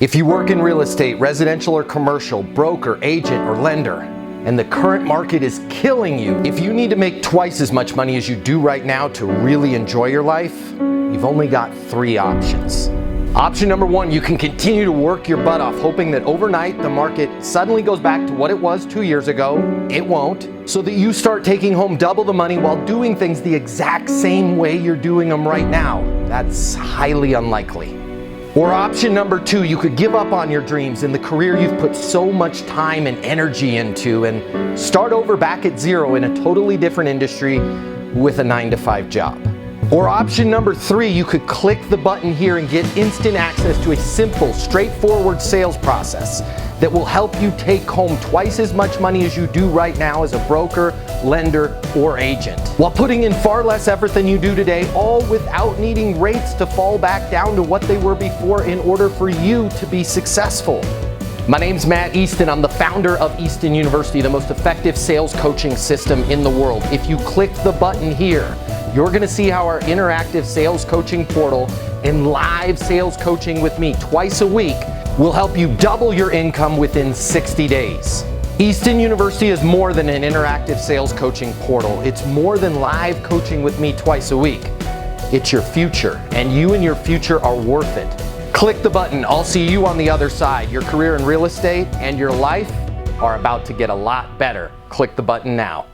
If you work in real estate, residential or commercial, broker, agent, or lender, and the current market is killing you, if you need to make twice as much money as you do right now to really enjoy your life, you've only got 3 options. Option number 1, you can continue to work your butt off, hoping that overnight the market suddenly goes back to what it was 2 years ago. It won't. So that you start taking home double the money while doing things the exact same way you're doing them right now. That's highly unlikely. Or option number 2, you could give up on your dreams and the career you've put so much time and energy into and start over back at zero in a totally different industry with a 9-to-5 job. Or option number 3, you could click the button here and get instant access to a simple, straightforward sales process that will help you take home twice as much money as you do right now as a broker, lender, or agent, while putting in far less effort than you do today, all without needing rates to fall back down to what they were before in order for you to be successful. My name's Matt Easton. I'm the founder of Easton University, the most effective sales coaching system in the world. If you click the button here, you're gonna see how our interactive sales coaching portal and live sales coaching with me twice a week will help you double your income within 60 days. Easton University is more than an interactive sales coaching portal. It's more than live coaching with me twice a week. It's your future, and you and your future are worth it. Click the button. I'll see you on the other side. Your career in real estate and your life are about to get a lot better. Click the button now.